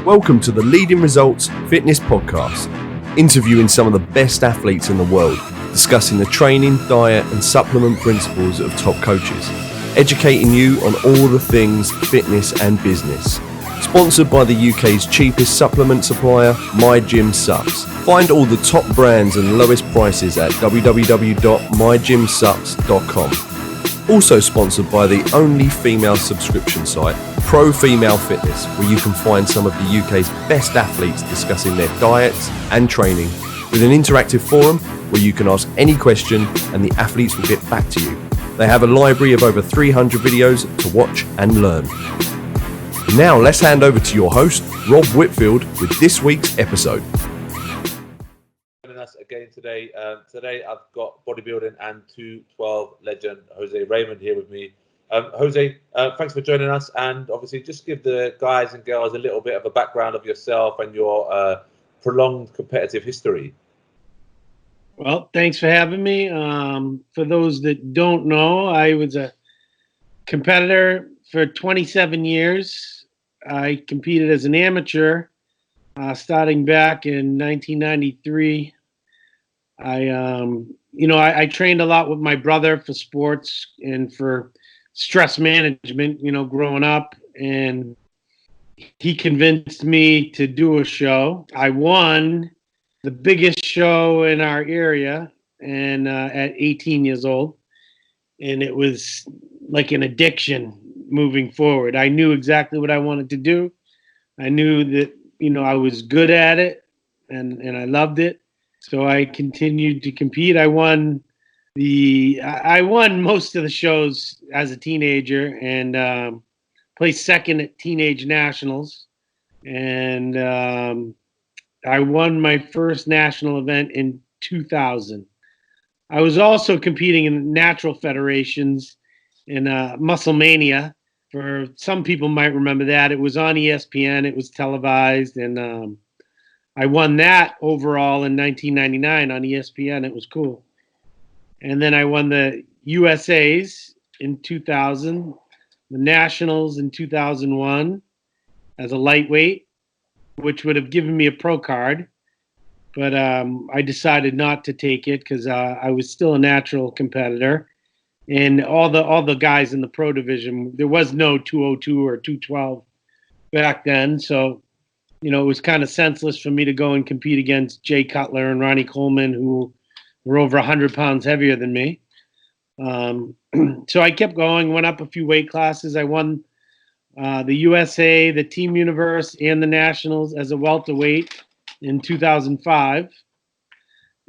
Welcome to the Leading Results Fitness Podcast, interviewing some of the best athletes in the world, discussing the training, diet and supplement principles of top coaches, educating you on all the things fitness and business. Sponsored by the UK's cheapest supplement supplier, My Gym Supps. Find all the top brands and lowest prices at www.mygymsupps.com. Also sponsored by the only female subscription site, Pro Female Fitness, where you can find some of the UK's best athletes discussing their diets and training with an interactive forum where you can ask any question and the athletes will get back to you. They have a library of over 300 videos to watch and learn. Now let's hand over to your host, Rob Whitfield, with this week's episode. Joining us again today. Today I've got bodybuilding and 212 legend Jose Raymond here with me. Jose, thanks for joining us, and obviously just give the guys and girls a little bit of a background of yourself and your prolonged competitive history. Well, thanks for having me. For those that don't know, I was a competitor for 27 years. I competed as an amateur starting back in 1993. I trained a lot with my brother for sports and for stress management, growing up, and he convinced me to do a show. I won the biggest show in our area and at 18 years old, and it was like an addiction moving forward. I knew exactly what I wanted to do. I knew that, I was good at it and I loved it. So I continued to compete. I won most of the shows as a teenager and placed second at Teenage Nationals. And I won my first national event in 2000. I was also competing in natural federations in Muscle Mania. For some people might remember that. It was on ESPN. It was televised. And I won that overall in 1999 on ESPN. It was cool. And then I won the USAs in 2000, the Nationals in 2001 as a lightweight, which would have given me a pro card. But I decided not to take it because I was still a natural competitor. And all the guys in the pro division, there was no 202 or 212 back then. So, it was kind of senseless for me to go and compete against Jay Cutler and Ronnie Coleman, who were over 100 pounds heavier than me. So I kept going, went up a few weight classes. I won the USA, the Team Universe, and the Nationals as a welterweight in 2005.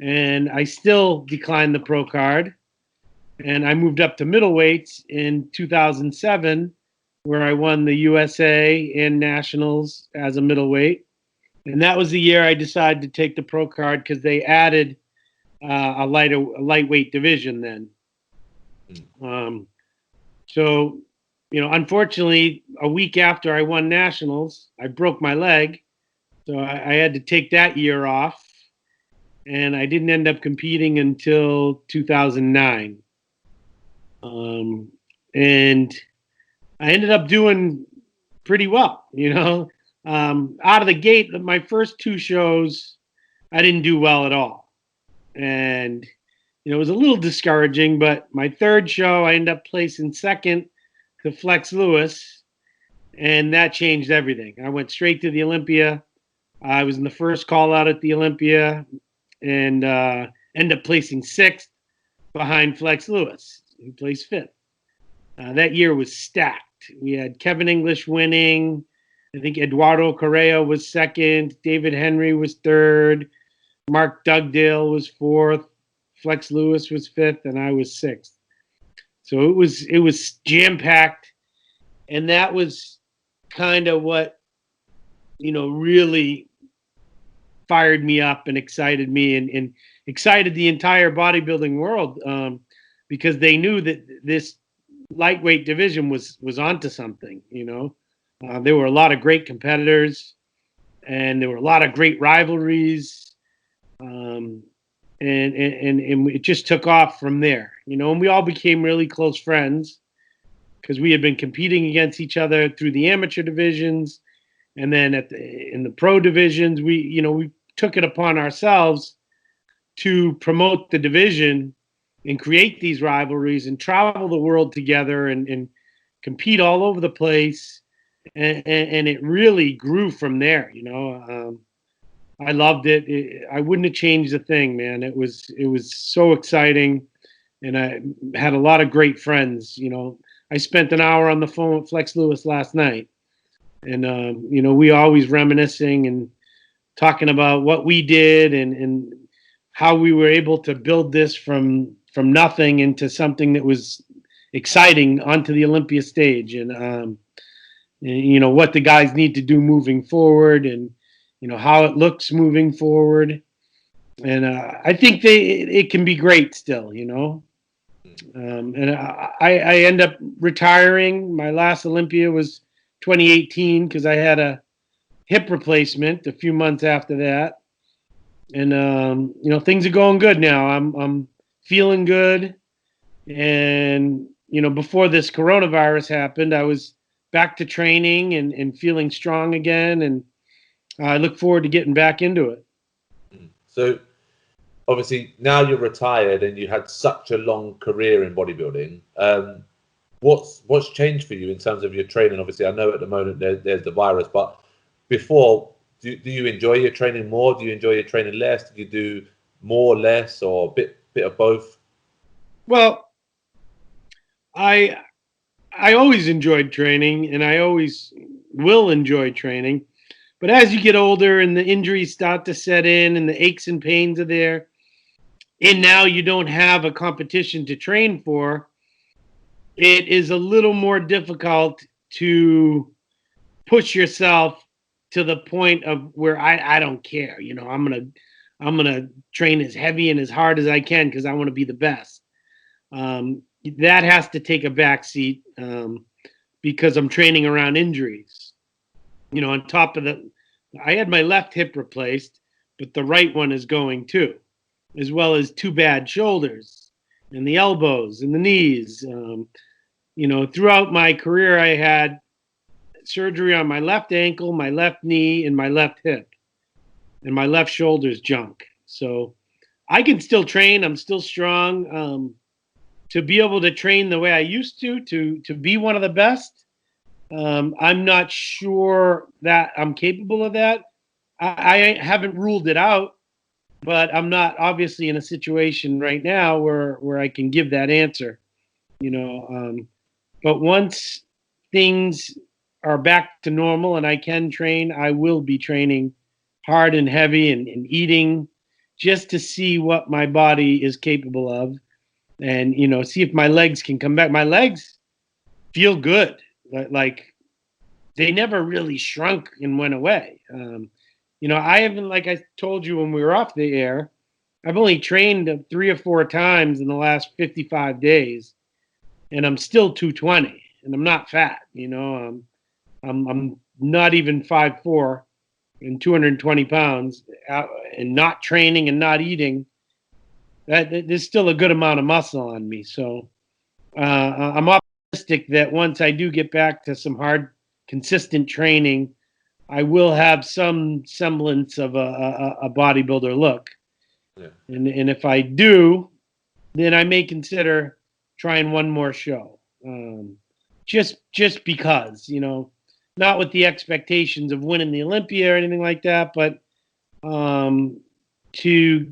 And I still declined the pro card. And I moved up to middleweights in 2007, where I won the USA and Nationals as a middleweight. And that was the year I decided to take the pro card because they added a lightweight division then. Unfortunately, a week after I won Nationals, I broke my leg. So I had to take that year off. And I didn't end up competing until 2009. And I ended up doing pretty well, out of the gate. My first two shows, I didn't do well at all. And, it was a little discouraging, but my third show, I ended up placing second to Flex Lewis, and that changed everything. I went straight to the Olympia. I was in the first call out at the Olympia and ended up placing sixth behind Flex Lewis, who placed fifth. That year was stacked. We had Kevin English winning. I think Eduardo Correa was second. David Henry was third. Mark Dugdale was fourth. Flex Lewis was fifth, and I was sixth. So it was jam-packed, and that was kind of what, really fired me up and excited me and excited the entire bodybuilding world because they knew that this lightweight division was onto something. There were a lot of great competitors, and there were a lot of great rivalries, and it just took off from there. And we all became really close friends because we had been competing against each other through the amateur divisions, And then in the pro divisions, we took it upon ourselves to promote the division and create these rivalries and travel the world together and compete all over the place. And it really grew from there. I loved it. I wouldn't have changed a thing, man. It was so exciting. And I had a lot of great friends. I spent an hour on the phone with Flex Lewis last night. And, we always reminiscing and talking about what we did and how we were able to build this from nothing into something that was exciting onto the Olympia stage. And what the guys need to do moving forward and, how it looks moving forward. And I think it can be great still, and I end up retiring. My last Olympia was 2018 because I had a hip replacement a few months after that. And, things are going good now. I'm feeling good. And, before this coronavirus happened, I was back to training and feeling strong again. And I look forward to getting back into it. So obviously now you're retired and you had such a long career in bodybuilding. What's changed for you in terms of your training? Obviously, I know at the moment there's the virus, but before, do you enjoy your training more? Do you enjoy your training less? Do you do more, less, or a bit of both? Well, I always enjoyed training, and I always will enjoy training. But as you get older and the injuries start to set in and the aches and pains are there, and now you don't have a competition to train for, it is a little more difficult to push yourself to the point of where I don't care. I'm gonna train as heavy and as hard as I can because I want to be the best. That has to take a backseat because I'm training around injuries. On top of that, I had my left hip replaced, but the right one is going too, as well as 2 bad shoulders and the elbows and the knees. Throughout my career, I had surgery on my left ankle, my left knee, and my left hip, and my left shoulder's junk. So I can still train. I'm still strong. To be able to train the way I used to be one of the best, I'm not sure that I'm capable of that. I haven't ruled it out, but I'm not obviously in a situation right now where I can give that answer. But once things are back to normal and I can train, I will be training hard and heavy and eating just to see what my body is capable of and, see if my legs can come back. My legs feel good. Like they never really shrunk and went away. I haven't, like I told you when we were off the air, I've only trained 3 or 4 times in the last 55 days, and I'm still 220, and I'm not fat. I'm not even 5'4" and 220 pounds, and not training and not eating. There's still a good amount of muscle on me. So I'm optimistic that once I do get back to some hard, consistent training, I will have some semblance of a bodybuilder look. Yeah. And if I do, then I may consider trying one more show. Just because, not with the expectations of winning the Olympia or anything like that, but to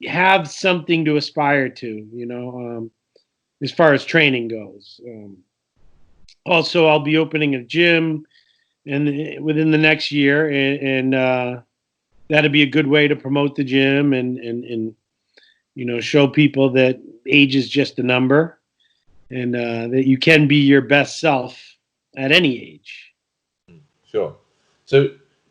have something to aspire to, as far as training goes. Also, I'll be opening a gym within the next year, and that'll be a good way to promote the gym and show people that age is just a number, and that you can be your best self at any age. Sure. So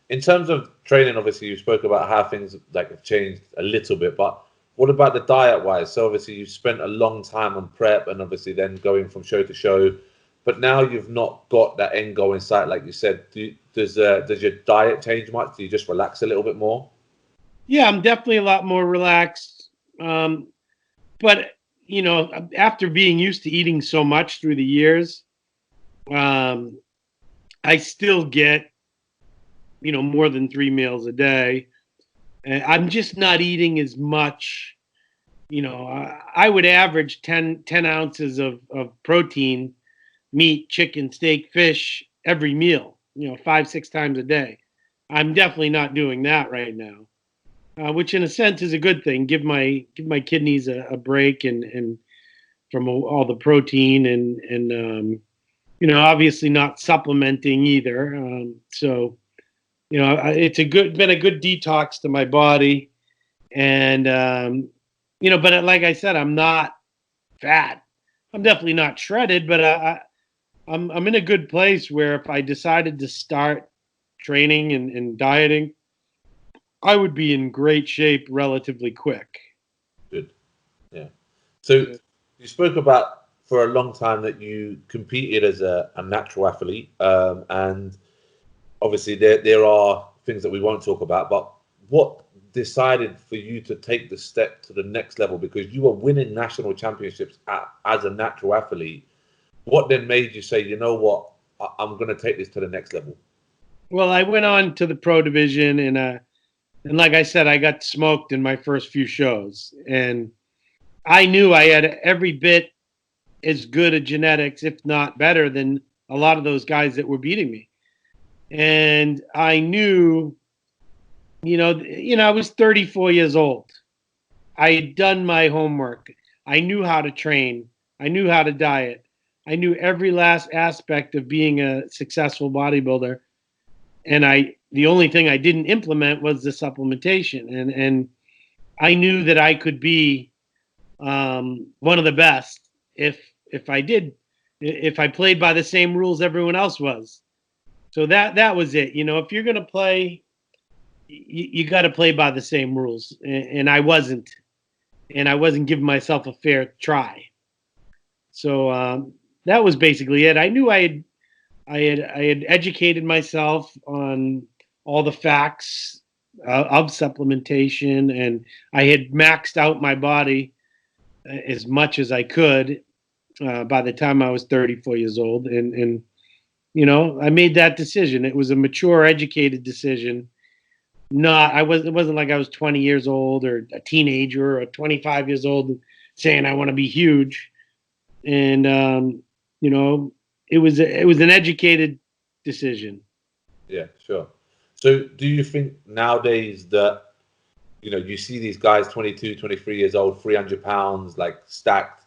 in terms of training, obviously you spoke about how things have changed a little bit, but what about the diet wise? So obviously you've spent a long time on prep and obviously then going from show to show, but now you've not got that end goal in sight, like you said. Does your diet change much? Do you just relax a little bit more? Yeah, I'm definitely a lot more relaxed. But after being used to eating so much through the years, I still get more than 3 meals a day. And I'm just not eating as much. I would average 10 ounces of protein, meat, chicken, steak, fish every meal, 5-6 times a day. I'm definitely not doing that right now, which in a sense is a good thing. Give my kidneys a break and from all the protein and obviously not supplementing either. So it's been a good detox to my body, and but like I said, I'm not fat. I'm definitely not shredded, but I'm in a good place where if I decided to start training and dieting, I would be in great shape relatively quick. Good. Yeah. So you spoke about for a long time that you competed as a natural athlete, and obviously there are things that we won't talk about, but what decided for you to take the step to the next level? Because you were winning national championships as a natural athlete. What then made you say, you know what, I'm going to take this to the next level? Well, I went on to the pro division, and like I said, I got smoked in my first few shows, and I knew I had every bit as good a genetics, if not better, than a lot of those guys that were beating me. And I knew, I was 34 years old. I had done my homework. I knew how to train. I knew how to diet. I knew every last aspect of being a successful bodybuilder. And the only thing I didn't implement was the supplementation. And I knew that I could be one of the best if I played by the same rules everyone else was. So that was it. If you're going to play, you got to play by the same rules. And I wasn't. And I wasn't giving myself a fair try. So that was basically it. I knew I had educated myself on all the facts of supplementation, and I had maxed out my body as much as I could by the time I was 34 years old. And I made that decision. It was a mature, educated decision. It wasn't like I was 20 years old or a teenager or 25 years old saying I want to be huge. And it was an educated decision. Yeah, sure. So do you think nowadays that you see these guys 22, 23 years old, 300 pounds, like stacked,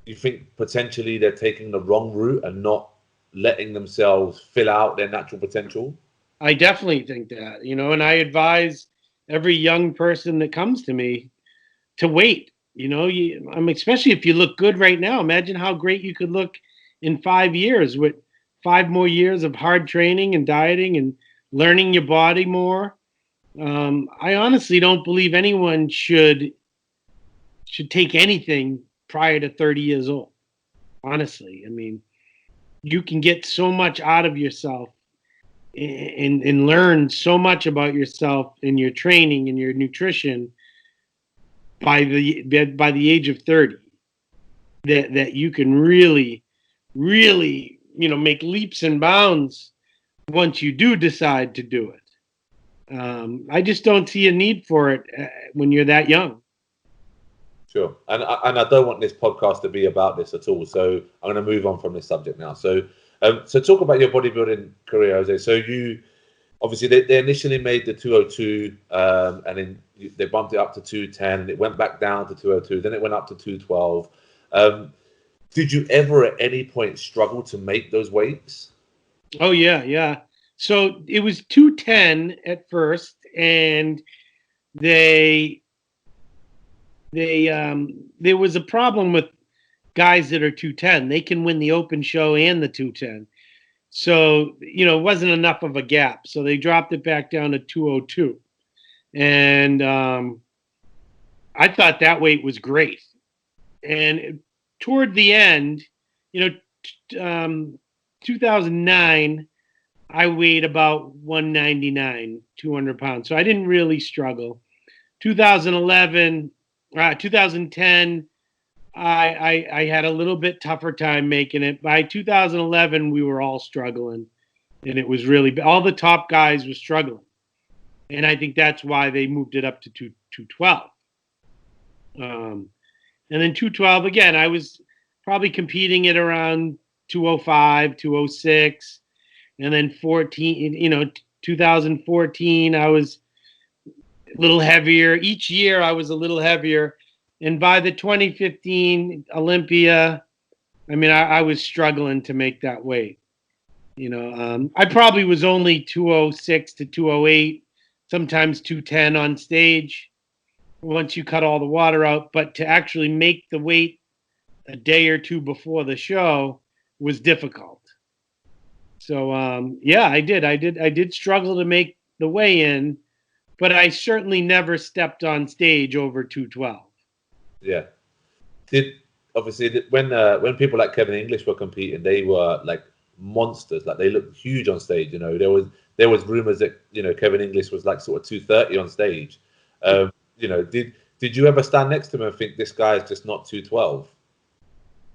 you think potentially they're taking the wrong route and not letting themselves fill out their natural potential? I definitely think that, and I advise every young person that comes to me to wait. Especially if you look good right now. Imagine how great you could look in 5 years with 5 more years of hard training and dieting and learning your body more. I honestly don't believe anyone should take anything prior to 30 years old. Honestly, I mean, you can get so much out of yourself and learn so much about yourself and your training and your nutrition by the age of 30 that you can really make leaps and bounds once you do decide to do it. I just don't see a need for it when you're that young. Sure. And I don't want this podcast to be about this at all. So I'm going to move on from this subject now. So talk about your bodybuilding career, Jose. So you, obviously, they initially made the 202, and then they bumped it up to 210, and it went back down to 202. Then it went up to 212. Did you ever at any point struggle to make those weights? Oh, yeah. So it was 210 at first, and there was a problem with guys that are 210. They can win the open show and the 210. So, it wasn't enough of a gap. So they dropped it back down to 202. And I thought that weight was great. And toward the end, 2009, I weighed about 199, 200 pounds. So I didn't really struggle. 2010, I had a little bit tougher time making it. By 2011, we were all struggling. And it was really, all the top guys were struggling. And I think that's why they moved it up to 212. And then 212, again, I was probably competing at around 205, 206. And then 2014, I was a little heavier. Each year I was a little heavier. And by the 2015 Olympia, I mean, I was struggling to make that weight. I probably was only 206 to 208, sometimes 210 on stage once you cut all the water out. But to actually make the weight a day or two before the show was difficult. So, yeah, I did struggle to make the weigh-in, but I certainly never stepped on stage over 212. Yeah. When people like Kevin English were competing, they were like monsters. Like they looked huge on stage. There was rumors that Kevin English was like sort of 230 on stage. Did you ever stand next to him and think this guy is just not 212?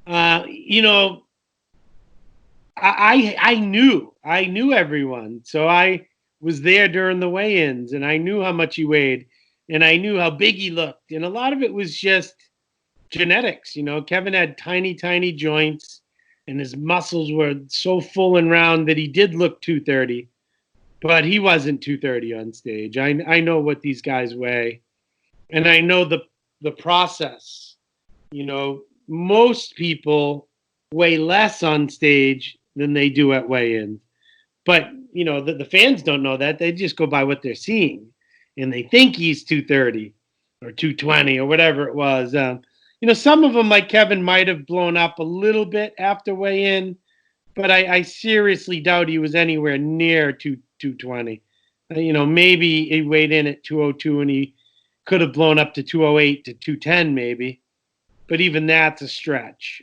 I knew everyone. So I was there during the weigh-ins, and I knew how much he weighed, and I knew how big he looked. And a lot of it was just genetics. Kevin had tiny, tiny joints, and his muscles were so full and round that he did look 230, but he wasn't 230 on stage. I know what these guys weigh, and I know the process. Most people weigh less on stage than they do at weigh-in. But, the fans don't know that. They just go by what they're seeing. And they think he's 230 or 220 or whatever it was. Some of them, like Kevin, might have blown up a little bit after weigh-in. But I seriously doubt he was anywhere near 220. Maybe he weighed in at 202 and he could have blown up to 208 to 210 maybe. But even that's a stretch.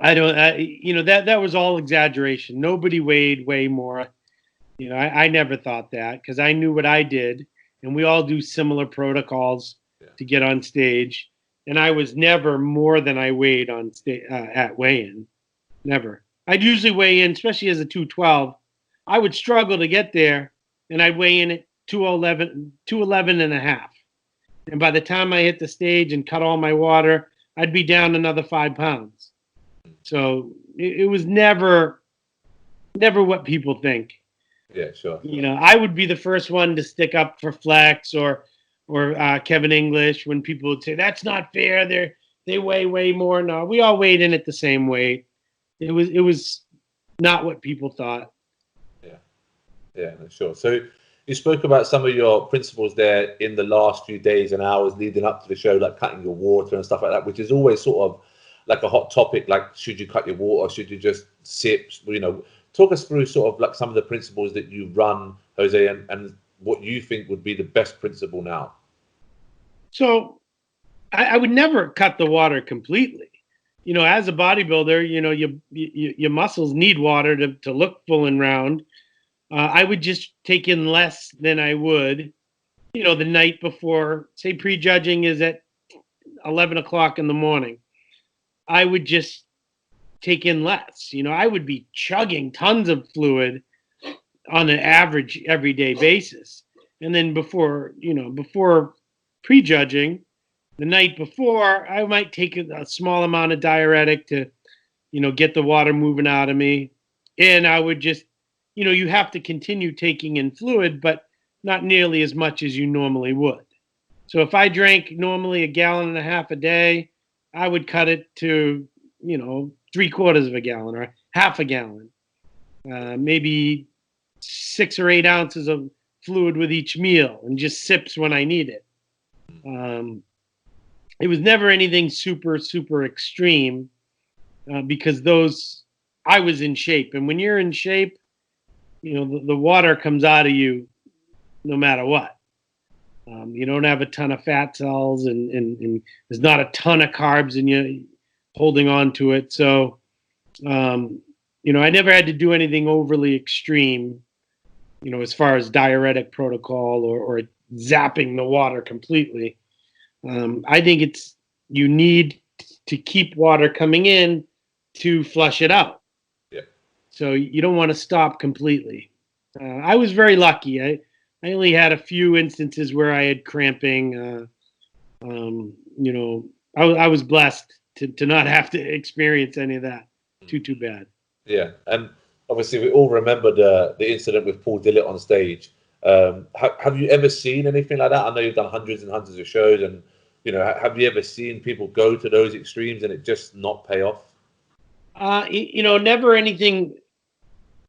That was all exaggeration. Nobody weighed way more. I never thought that because I knew what I did, and we all do similar protocols to get on stage. And I was never more than I weighed on at weigh-in. Never. I'd usually weigh in, especially as a 212. I would struggle to get there, and I'd weigh in at 211 and a half. And by the time I hit the stage and cut all my water, I'd be down another 5 pounds. So it was never what people think. Yeah, sure. I would be the first one to stick up for Flex or Kevin English when people would say, that's not fair. They weigh way more. No, we all weighed in at the same weight. It was not what people thought. Yeah, sure. So you spoke about some of your principles there in the last few days and hours leading up to the show, like cutting your water and stuff like that, which is always sort of like a hot topic. Like, should you cut your water? Should you just sip? Talk us through sort of like some of the principles that you run, Jose, and what you think would be the best principle now. So I would never cut the water completely. As a bodybuilder, your muscles need water to look full and round. I would just take in less than I would, the night before. Say prejudging is at 11 o'clock in the morning. I would just take in less. I would be chugging tons of fluid on an average everyday basis. And then before prejudging, the night before, I might take a small amount of diuretic to, get the water moving out of me. And I would just, you have to continue taking in fluid, but not nearly as much as you normally would. So if I drank normally 1.5 gallons a day, I would cut it to, 3/4 of a gallon or half a gallon. Maybe 6 or 8 ounces of fluid with each meal and just sips when I need it. It was never anything super, super extreme because I was in shape. And when you're in shape, the water comes out of you no matter what. You don't have a ton of fat cells and there's not a ton of carbs in you holding on to it. So, I never had to do anything overly extreme, as far as diuretic protocol or zapping the water completely. I think you need to keep water coming in to flush it out. Yeah. So you don't want to stop completely. I was very lucky. I only had a few instances where I had cramping. I was blessed to not have to experience any of that too bad. Yeah, and obviously we all remember the incident with Paul Dillett on stage. Have you ever seen anything like that? I know you've done hundreds and hundreds of shows, and have you ever seen people go to those extremes and it just not pay off? Never anything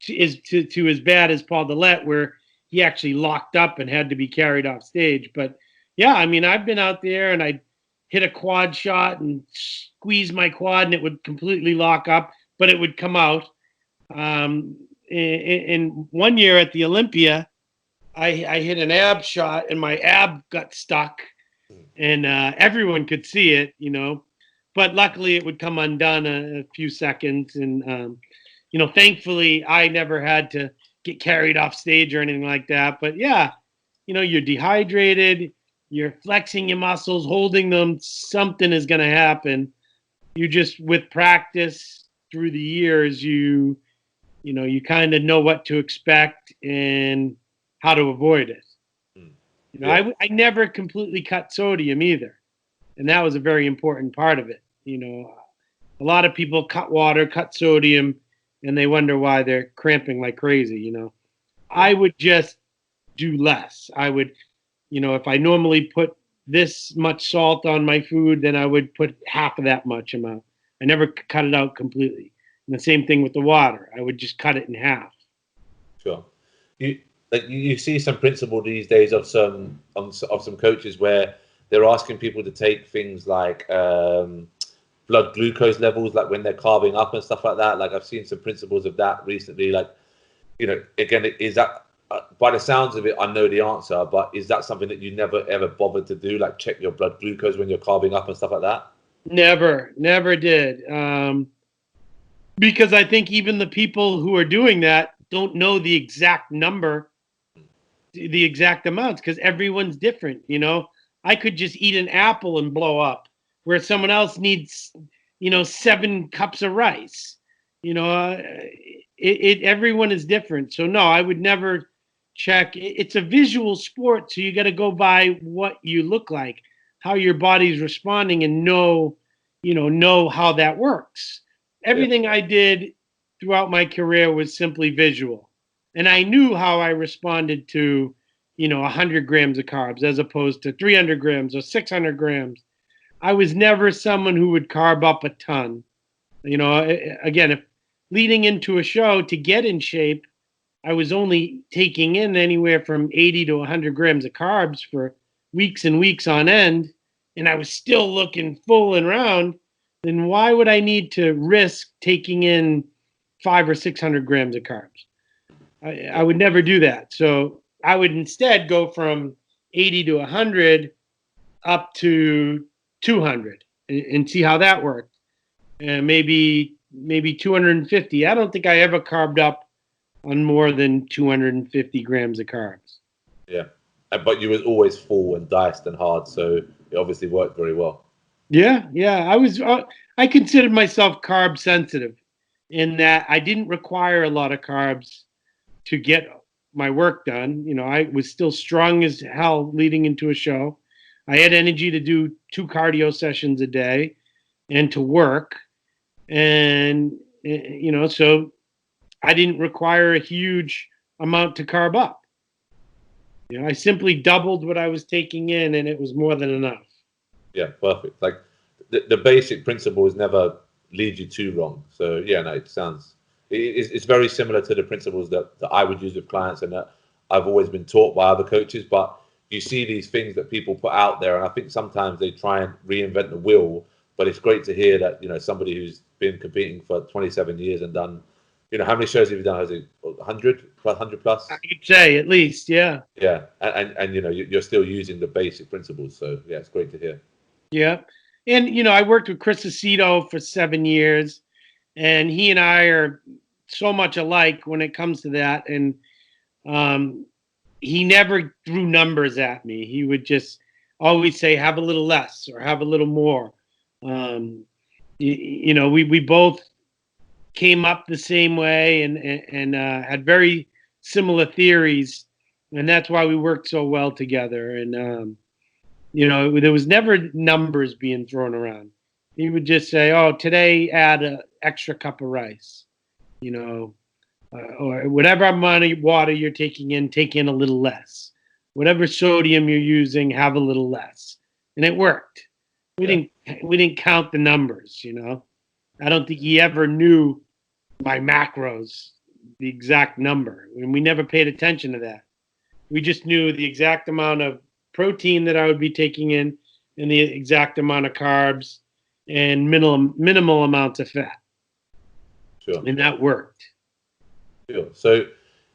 to as bad as Paul Dillett, where he actually locked up and had to be carried off stage. But yeah, I mean, I've been out there and I'd hit a quad shot and squeeze my quad and it would completely lock up, but it would come out. In one year at the Olympia, I hit an ab shot and my ab got stuck, and everyone could see it, but luckily it would come undone a few seconds. And, thankfully I never had to get carried off stage or anything like that. But yeah, you're dehydrated, you're flexing your muscles, holding them, something is going to happen. You just, with practice through the years, you kind of know what to expect and how to avoid it. Yeah. I never completely cut sodium either. And that was a very important part of it. A lot of people cut water, cut sodium, and they wonder why they're cramping like crazy. I would just do less. I would, if I normally put this much salt on my food, then I would put half of that much amount. I never cut it out completely. And the same thing with the water. I would just cut it in half. Sure. You see some principle these days of some coaches where they're asking people to take things like blood glucose levels, like when they're carving up and stuff like that. Like I've seen some principles of that recently. Like, again, is that by the sounds of it, I know the answer, but is that something that you never ever bothered to do? Like check your blood glucose when you're carving up and stuff like that? Never did. Because I think even the people who are doing that don't know the exact number, the exact amounts, because everyone's different. I could just eat an apple and blow up, where someone else needs, 7 cups of rice. Everyone is different. So no, I would never check. It's a visual sport, so you got to go by what you look like, how your body's responding, and know how that works. Everything I did throughout my career was simply visual. And I knew how I responded to, 100 grams of carbs as opposed to 300 grams or 600 grams. I was never someone who would carb up a ton. Again, if leading into a show to get in shape, I was only taking in anywhere from 80 to 100 grams of carbs for weeks and weeks on end, and I was still looking full and round, then why would I need to risk taking in 500 or 600 grams of carbs? I would never do that. So I would instead go from 80 to 100 up to 200 and see how that worked. And maybe 250. I don't think I ever carved up on more than 250 grams of carbs. Yeah. But you was always full and diced and hard, so it obviously worked very well. Yeah. I considered myself carb sensitive in that I didn't require a lot of carbs to get my work done. I was still strong as hell leading into a show. I had energy to do 2 cardio sessions a day and to work. And, so I didn't require a huge amount to carb up. I simply doubled what I was taking in, and it was more than enough. Yeah, perfect. Like the basic principle is never lead you too wrong. So yeah, no, it's very similar to the principles that I would use with clients and that I've always been taught by other coaches. But you see these things that people put out there, and I think sometimes they try and reinvent the wheel. But it's great to hear that somebody who's been competing for 27 years and done, how many shows have you done? Has it 100 plus? I could say at least, yeah. Yeah, and you're still using the basic principles. So yeah, it's great to hear. Yeah. And, I worked with Chris Aceto for 7 years, and he and I are so much alike when it comes to that. And he never threw numbers at me. He would just always say, have a little less or have a little more. We both came up the same way and had very similar theories, and that's why we worked so well together. And there was never numbers being thrown around. He would just say, "Oh, today add an extra cup of rice," or whatever amount of water you're taking in, take in a little less. Whatever sodium you're using, have a little less, and it worked. We didn't count the numbers. I don't think he ever knew my macros, the exact number, and we never paid attention to that. We just knew the exact amount of protein that I would be taking in, and the exact amount of carbs, and minimal amounts of fat. Sure. And that worked. Sure. So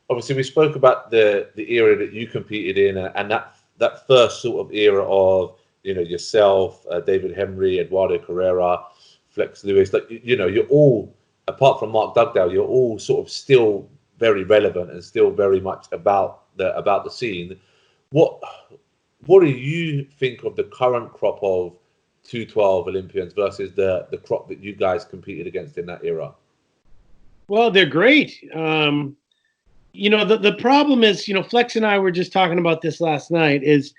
obviously we spoke about the era that you competed in, and that first sort of era of yourself, David Henry, Eduardo Carrera, Flex Lewis. Like you're all, apart from Mark Dugdale, you're all sort of still very relevant and still very much about the scene. What do you think of the current crop of 212 Olympians versus the crop that you guys competed against in that era? Well, they're great. The problem is, Flex and I were just talking about this last night, is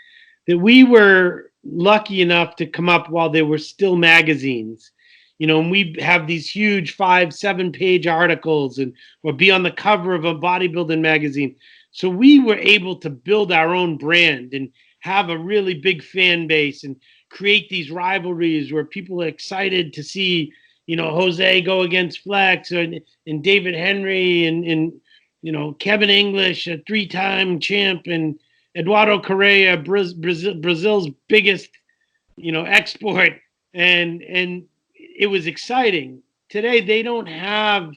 that we were lucky enough to come up while there were still magazines. And we have these huge 5-7 page articles or be on the cover of a bodybuilding magazine. So we were able to build our own brand and have a really big fan base and create these rivalries where people are excited to see, Jose go against Flex and David Henry and Kevin English, a 3-time champ, and Eduardo Correa, Brazil's biggest, export. And it was exciting. Today, they don't have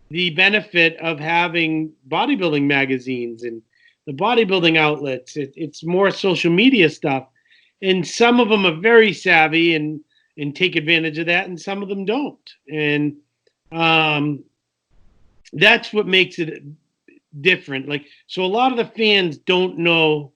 the benefit of having bodybuilding magazines and the bodybuilding outlets. It's more social media stuff. And some of them are very savvy and take advantage of that, and some of them don't. And that's what makes it different. So a lot of the fans don't know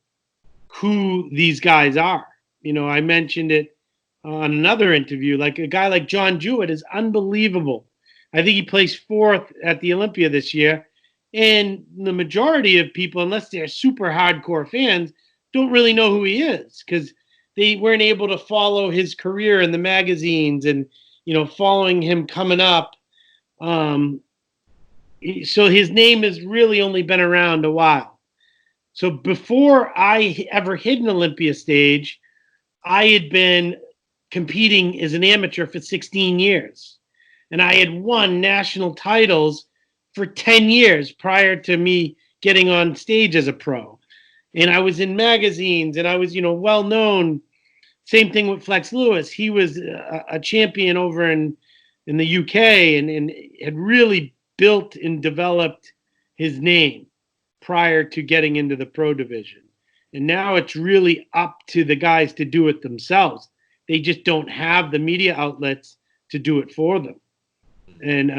who these guys are. I mentioned it on another interview. Like a guy like John Jewett is unbelievable. I think he placed 4th at the Olympia this year. And the majority of people, unless they're super hardcore fans, don't really know who he is because they weren't able to follow his career in the magazines and, following him coming up. So his name has really only been around a while. So before I ever hit an Olympia stage, I had been competing as an amateur for 16 years. And I had won national titles for 10 years prior to me getting on stage as a pro. And I was in magazines and I was, well known. Same thing with Flex Lewis. He was a champion over in the UK and had really built and developed his name prior to getting into the pro division. And now it's really up to the guys to do it themselves. They just don't have the media outlets to do it for them. And,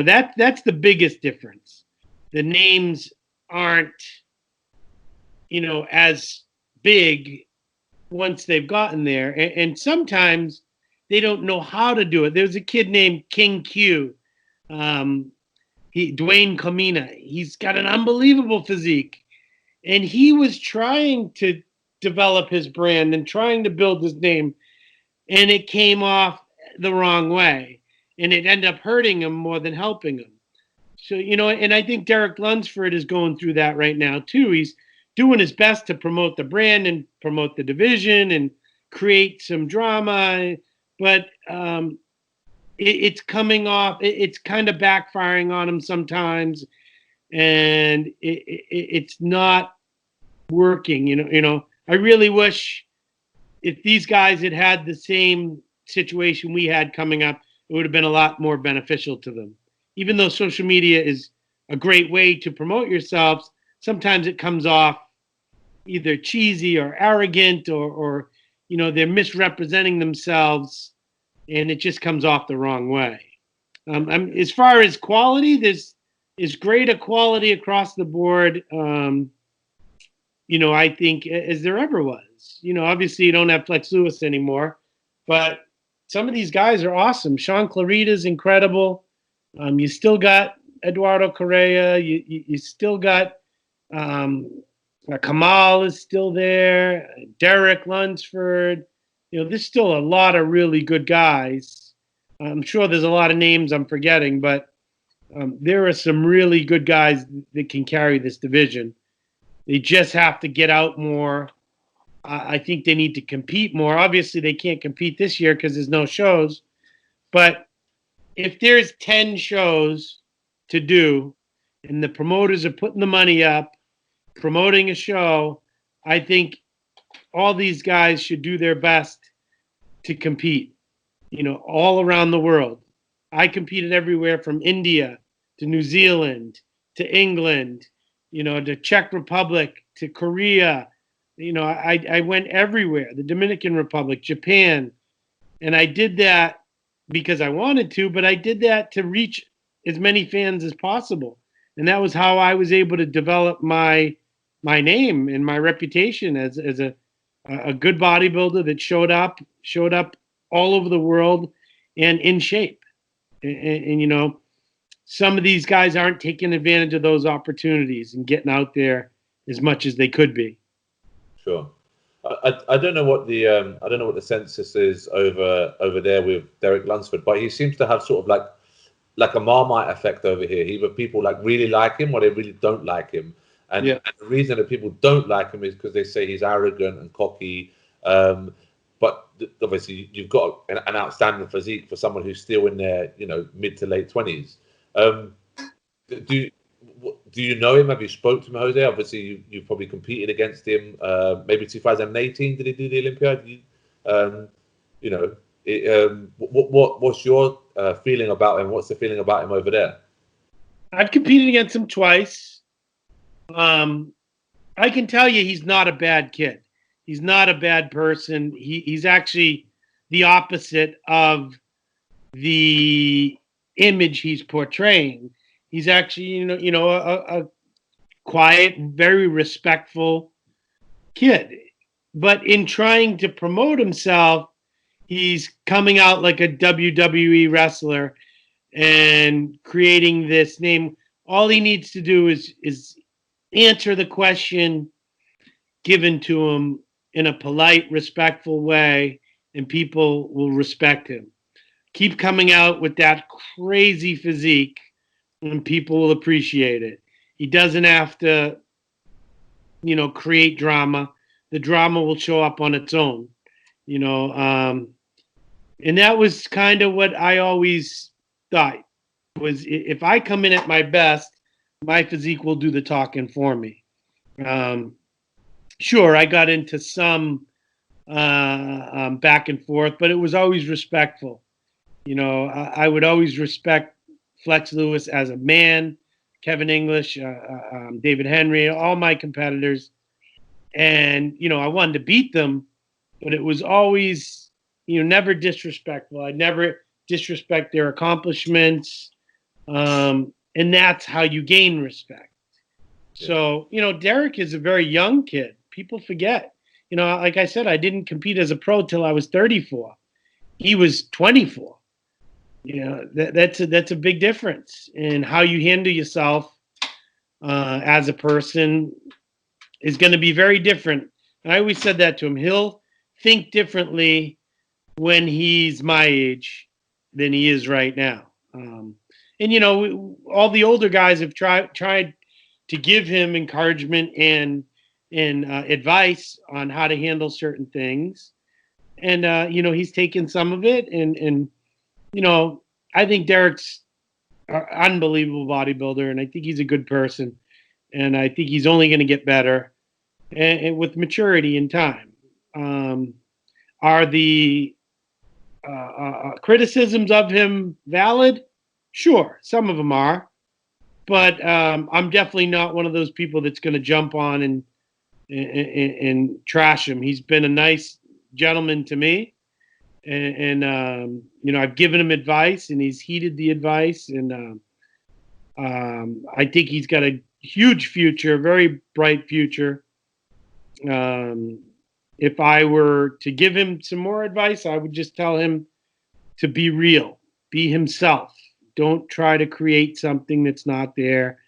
that's the biggest difference. The names aren't, as big once they've gotten there. And sometimes they don't know how to do it. There's a kid named King Q, Dwayne Comina. He's got an unbelievable physique. And he was trying to develop his brand and trying to build his name. And it came off the wrong way. And it ended up hurting him more than helping him. So, and I think Derick Lansford is going through that right now, too. He's doing his best to promote the brand and promote the division and create some drama. But it's coming off. It's kind of backfiring on him sometimes. And it's not working. I really wish if these guys had the same situation we had coming up, it would have been a lot more beneficial to them. Even though social media is a great way to promote yourselves, sometimes it comes off either cheesy or arrogant or they're misrepresenting themselves and it just comes off the wrong way. As far as quality, there's greater quality across the board, I think, as there ever was. Obviously you don't have Flex Lewis anymore, but some of these guys are awesome. Sean Clarita's incredible. You still got Eduardo Correa. You still got Kamal is still there. Derick Lansford. There's still a lot of really good guys. I'm sure there's a lot of names I'm forgetting, but there are some really good guys that can carry this division. They just have to get out more. I think they need to compete more. Obviously, they can't compete this year because there's no shows. But if there's 10 shows to do and the promoters are putting the money up, promoting a show, I think all these guys should do their best to compete, all around the world. I competed everywhere from India to New Zealand to England, to Czech Republic to Korea. I went everywhere, the Dominican Republic, Japan. And I did that because I wanted to, but I did that to reach as many fans as possible. And that was how I was able to develop my name and my reputation as a good bodybuilder that showed up all over the world and in shape. And some of these guys aren't taking advantage of those opportunities and getting out there as much as they could be. Sure. I don't know what the census is over there with Derick Lansford, but he seems to have sort of like a Marmite effect over here. Either people really like him or they really don't like him. And the reason that people don't like him is because they say he's arrogant and cocky. But obviously, you've got an outstanding physique for someone who's still in their mid to late 20s. Do you know him? Have you spoke to him, Jose? Obviously, you probably competed against him. Maybe 2018, did he do the Olympiad? What's your feeling about him? What's the feeling about him over there? I've competed against him twice. I can tell you he's not a bad kid. He's not a bad person. He's actually the opposite of the image he's portraying. He's actually, a quiet, very respectful kid. But in trying to promote himself, he's coming out like a WWE wrestler and creating this name. All he needs to do is answer the question given to him in a polite, respectful way, and people will respect him. Keep coming out with that crazy physique, and people will appreciate it. He doesn't have to, create drama. The drama will show up on its own, and that was kind of what I always thought was if I come in at my best, my physique will do the talking for me. Sure, I got into some back and forth, but it was always respectful. I would always respect Flex Lewis as a man, Kevin English, David Henry, all my competitors. And, I wanted to beat them, but it was always, never disrespectful. I'd never disrespect their accomplishments. And that's how you gain respect. So, Derick is a very young kid. People forget. Like I said, I didn't compete as a pro till I was 34. He was 24. That's a big difference. And how you handle yourself as a person is going to be very different. And I always said that to him. He'll think differently when he's my age than he is right now. And all the older guys have tried to give him encouragement and advice on how to handle certain things. And he's taken some of it, and I think Derick's an unbelievable bodybuilder, and I think he's a good person, and I think he's only going to get better, and with maturity and time. Are the criticisms of him valid? Sure, some of them are, but I'm definitely not one of those people that's going to jump on and trash him. He's been a nice gentleman to me, and I've given him advice, and he's heeded the advice, and I think he's got a huge future, very bright future. If I were to give him some more advice, I would just tell him to be real, be himself, Don't try to create something that's not there.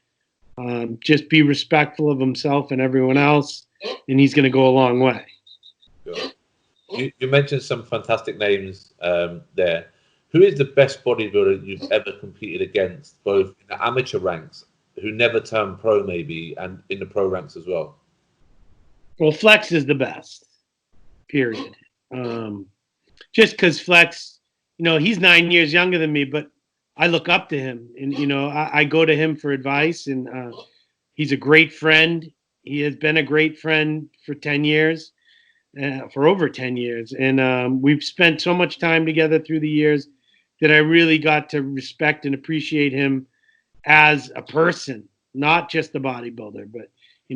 Just be respectful of himself and everyone else, and he's going to go a long way. Sure. You mentioned some fantastic names there. Who is the best bodybuilder you've ever competed against, both in the amateur ranks, who never turned pro maybe, and in the pro ranks as well? Well, Flex is the best, period. Just because Flex, he's 9 years younger than me, but I look up to him, and, I go to him for advice, and he's a great friend. He has been a great friend for 10 years, for over 10 years. And we've spent so much time together through the years that I really got to respect and appreciate him as a person, not just a bodybuilder, but,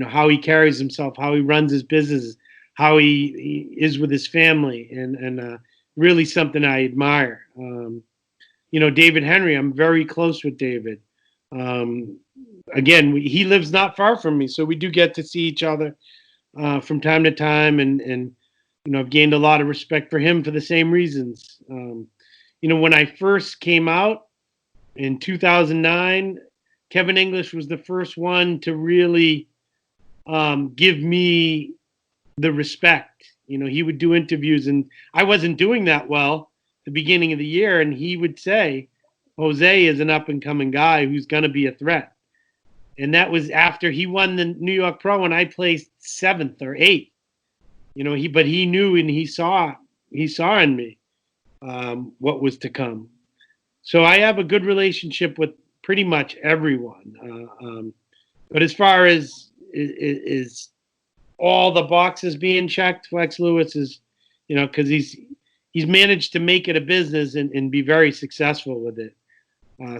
how he carries himself, how he runs his business, how he is with his family, and really something I admire. David Henry, I'm very close with David. Again, he lives not far from me, so we do get to see each other from time to time, and I've gained a lot of respect for him for the same reasons. When I first came out in 2009, Kevin English was the first one to really give me the respect. He would do interviews, and I wasn't doing that well at the beginning of the year, and he would say, Jose is an up-and-coming guy who's going to be a threat. And that was after he won the New York Pro, and I placed 7th or 8th. But he knew, and he saw in me what was to come. So I have a good relationship with pretty much everyone. But as far as is all the boxes being checked, Flex Lewis is, because he's managed to make it a business and be very successful with it.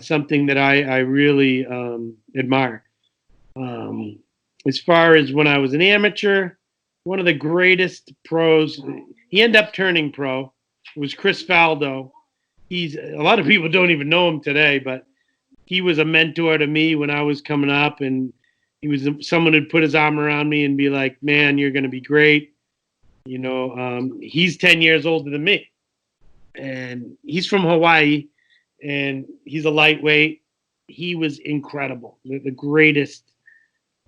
Something that I really admire. As far as when I was an amateur, one of the greatest pros, he ended up turning pro, was Chris Faldo. A lot of people don't even know him today, but he was a mentor to me when I was coming up, and he was someone who'd put his arm around me and be like, man, you're going to be great. He's 10 years older than me, and he's from Hawaii, and he's a lightweight. He was incredible, the greatest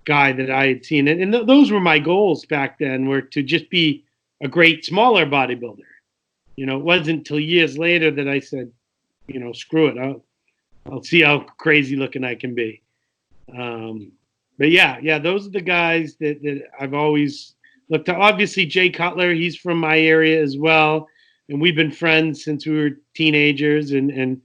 guy that I had seen. And those were my goals back then, were to just be a great smaller bodybuilder. It wasn't until years later that I said, screw it. I'll see how crazy looking I can be. But yeah, those are the guys that I've always looked to. Obviously, Jay Cutler, he's from my area as well. And we've been friends since we were teenagers. And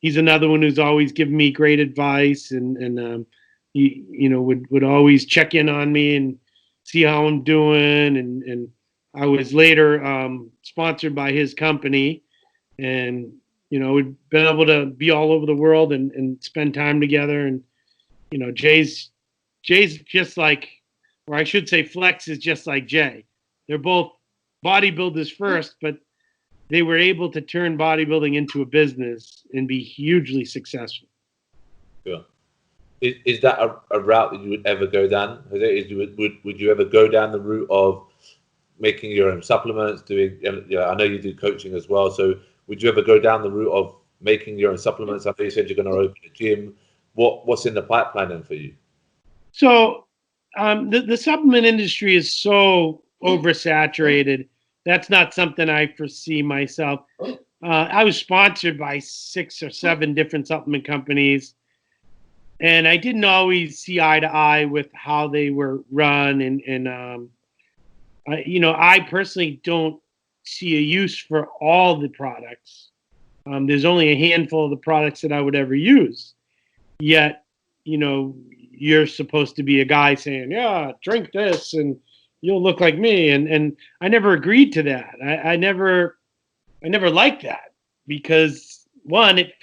he's another one who's always given me great advice and he would always check in on me and see how I'm doing. And I was later sponsored by his company, and we've been able to be all over the world and spend time together. And Jay's just like, or I should say Flex is just like Jay. They're both bodybuilders first, but they were able to turn bodybuilding into a business and be hugely successful. Sure. Is that a route that you would ever go down? Would you ever go down the route of making your own supplements, doing, I know you do coaching as well, so would you ever go down the route of making your own supplements? I know you said you're going to open a gym. What's in the pipeline then for you? So the supplement industry is so oversaturated. That's not something I foresee myself. I was sponsored by 6 or 7 different supplement companies, and I didn't always see eye to eye with how they were run. I personally don't see a use for all the products. There's only a handful of the products that I would ever use. Yet, you're supposed to be a guy saying, yeah, drink this and you'll look like me. And I never agreed to that. I never liked that because, one, it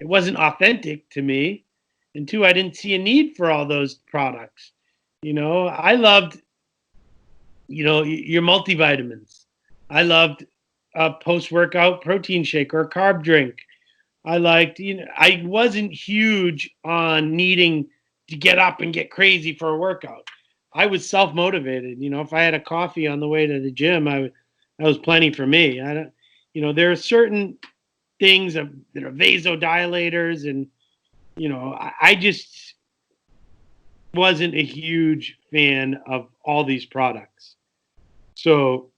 wasn't authentic to me. And 2, I didn't see a need for all those products. I loved, your multivitamins. I loved a post-workout protein shake or a carb drink. I liked, I wasn't huge on needing to get up and get crazy for a workout. I was self-motivated. If I had a coffee on the way to the gym, that was plenty for me. There are certain things that are vasodilators, and I just wasn't a huge fan of all these products. So,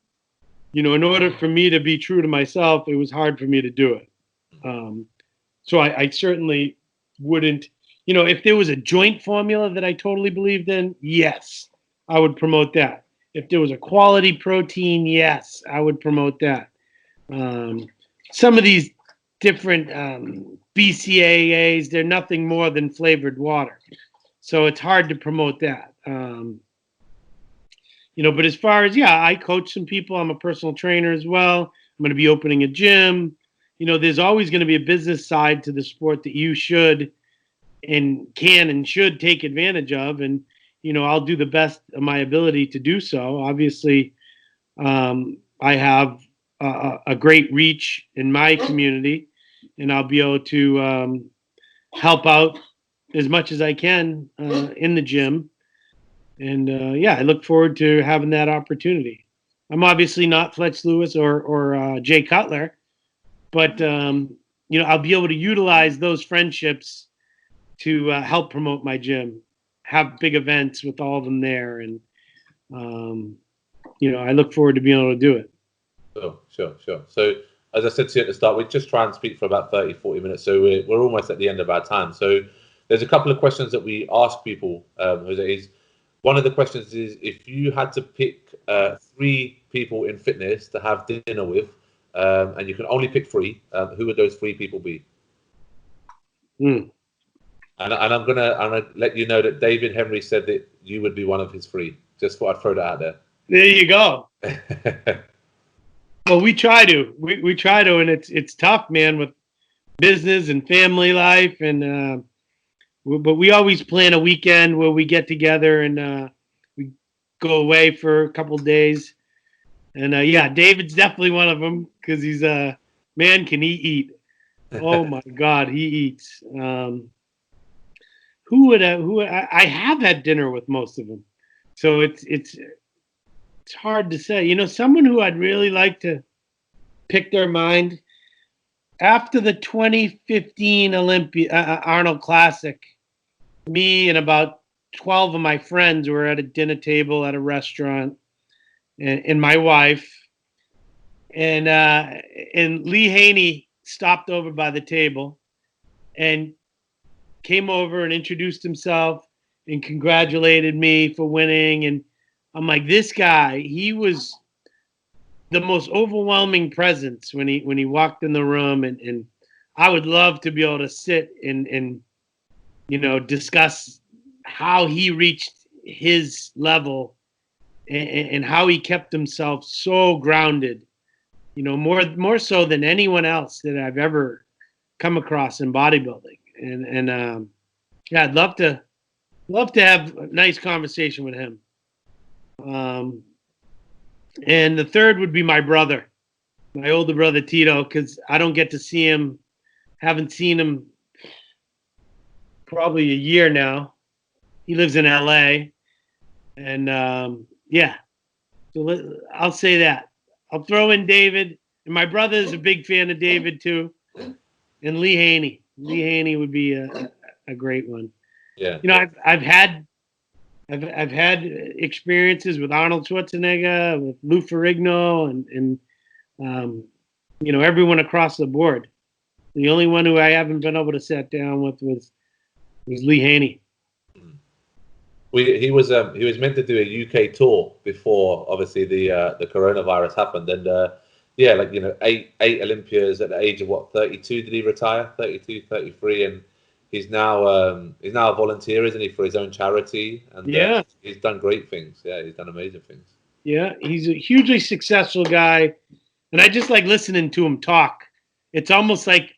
in order for me to be true to myself, it was hard for me to do it. So I certainly wouldn't, if there was a joint formula that I totally believed in, yes, I would promote that. If there was a quality protein, yes, I would promote that. Some of these different BCAAs, they're nothing more than flavored water. So it's hard to promote that. But as far as, I coach some people. I'm a personal trainer as well. I'm going to be opening a gym. There's always going to be a business side to the sport that you should and can and should take advantage of. And, I'll do the best of my ability to do so. Obviously, I have a great reach in my community, and I'll be able to help out as much as I can in the gym. And I look forward to having that opportunity. I'm obviously not Fletch Lewis or Jay Cutler, but I'll be able to utilize those friendships to help promote my gym, have big events with all of them there, and I look forward to being able to do it. Sure. So as I said to you at the start, we just try and speak for about 30-40 minutes, so we're almost at the end of our time. So there's a couple of questions that we ask people, Jose. One of the questions is, if you had to pick 3 people in fitness to have dinner with, and you can only pick 3, who would those 3 people be? And I'm gonna let you know that David Henry said that you would be one of his 3. Just thought I'd throw that out there. There you go. Well, we try to. We try to, and it's tough, man, with business and family life, and but we always plan a weekend where we get together and we go away for a couple of days. And David's definitely one of them, because he's man, can he eat? Oh my God, he eats. I have had dinner with most of them, so it's hard to say. Someone who I'd really like to pick their mind after the 2015 Arnold Classic. Me and about 12 of my friends were at a dinner table at a restaurant, and my wife, and Lee Haney stopped over by the table and came over and introduced himself and congratulated me for winning. And I'm like, this guy, he was the most overwhelming presence when he walked in the room, and I would love to be able to sit and discuss how he reached his level and how he kept himself so grounded, more so than anyone else that I've ever come across in bodybuilding. And I'd love to have a nice conversation with him. And the third would be my brother, my older brother Tito, because I don't get to see him. Haven't seen him probably a year now. He lives in LA, and so I'll say that. I'll throw in David, and my brother is a big fan of David too, and Lee Haney. Lee Haney would be a great one. Yeah. I've had experiences with Arnold Schwarzenegger, with Lou Ferrigno, and everyone across the board. The only one who I haven't been able to sit down with was Lee Haney. He was meant to do a UK tour before, obviously, the coronavirus happened, and 8 Olympians at the age of 32 did he retire? 32, 33, and he's now a volunteer, isn't he, for his own charity? And he's done great things. Yeah, he's done amazing things. Yeah, he's a hugely successful guy, and I just like listening to him talk. It's almost like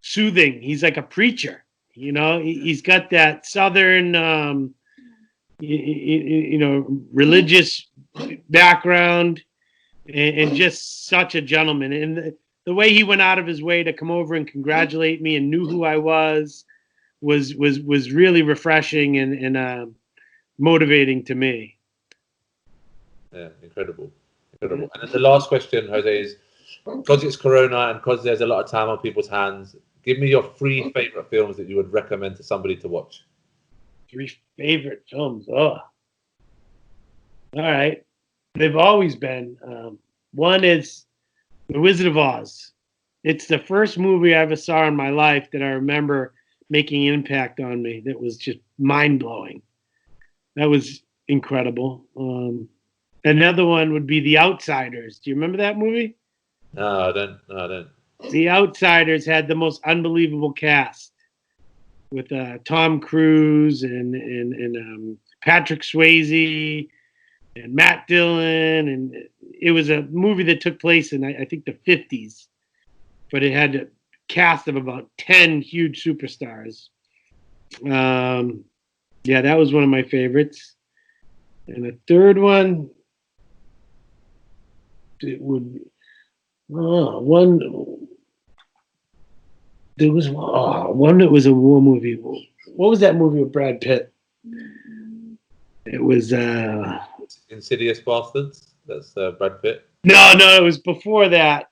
soothing. He's like a preacher. He's got that Southern, religious background, and just such a gentleman. And the way he went out of his way to come over and congratulate me and knew who I was really refreshing and motivating to me. Yeah, incredible. And then the last question, Jose, is because it's Corona and because there's a lot of time on people's hands, give me your 3 favorite films that you would recommend to somebody to watch. 3 favorite films. Oh, all right. They've always been. One is The Wizard of Oz. It's the first movie I ever saw in my life that I remember making an impact on me. That was just mind blowing. That was incredible. Another one would be The Outsiders. Do you remember that movie? No, I don't. The Outsiders had the most unbelievable cast with Tom Cruise and Patrick Swayze and Matt Dillon, and it was a movie that took place in I think the 50s, but it had a cast of about 10 huge superstars. Yeah, that was one of my favorites. And the third one, it would one. There was one that was a war movie. What was that movie with Brad Pitt? It was Insidious Bastards. That's Brad Pitt. No, it was before that.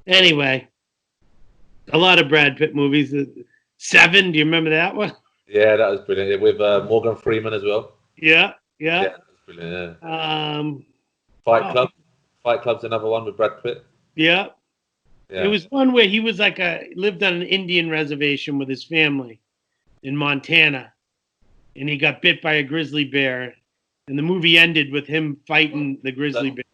Anyway, a lot of Brad Pitt movies. 7. Do you remember that one? Yeah, that was brilliant. With Morgan Freeman as well. Yeah. Yeah, that was brilliant. Yeah. Fight Club. Fight Club's another one with Brad Pitt. Yeah. Yeah. It was one where he was lived on an Indian reservation with his family in Montana, and he got bit by a grizzly bear, and the movie ended with him fighting the grizzly bear.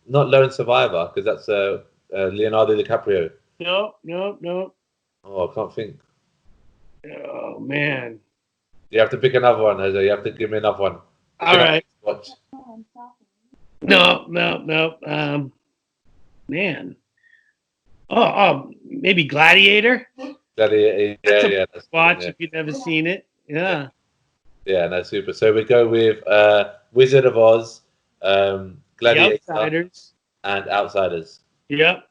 Not Lone Survivor, because that's Leonardo DiCaprio. No. Oh, I can't think. Oh man. You have to pick another one, Jose. You have to give me another one. All right. Watch. No. Man. Maybe Gladiator. Gladiator. Yeah. Watch if you've never seen it. Yeah. Yeah, no, super. So we go with Wizard of Oz, Gladiator, Outsiders, and Outsiders. Yep.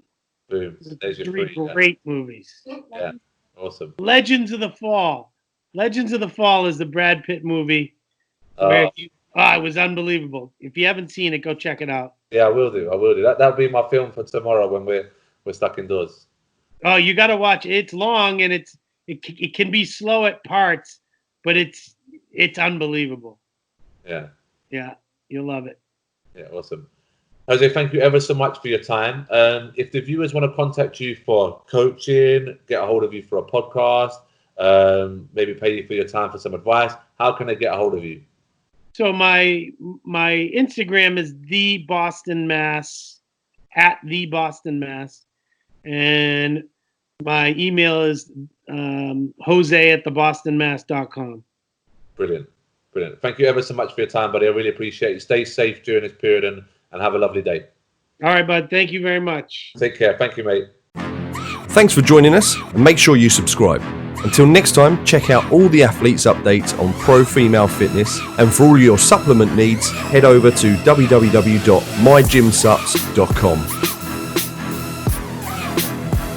Boom. There's your 3 great movies. Yeah. Awesome. Legends of the Fall. Legends of the Fall is the Brad Pitt movie. It was unbelievable. If you haven't seen it, go check it out. Yeah, I will do. That'll be my film for tomorrow when we're stuck indoors. Oh, you got to watch it. It's long and it can be slow at parts, but it's unbelievable. Yeah. Yeah, you'll love it. Yeah, awesome. Jose, thank you ever so much for your time. If the viewers want to contact you for coaching, get a hold of you for a podcast, maybe pay you for your time for some advice, how can they get a hold of you? So my Instagram is the Boston Mass @thebostonmass, and my email is Jose@thebostonmass.com. Brilliant. Thank you ever so much for your time, buddy. I really appreciate it. Stay safe during this period and have a lovely day. All right, bud. Thank you very much. Take care. Thank you, mate. Thanks for joining us, and make sure you subscribe. Until next time, check out all the athletes' updates on pro female fitness, and for all your supplement needs, head over to www.mygymsups.com.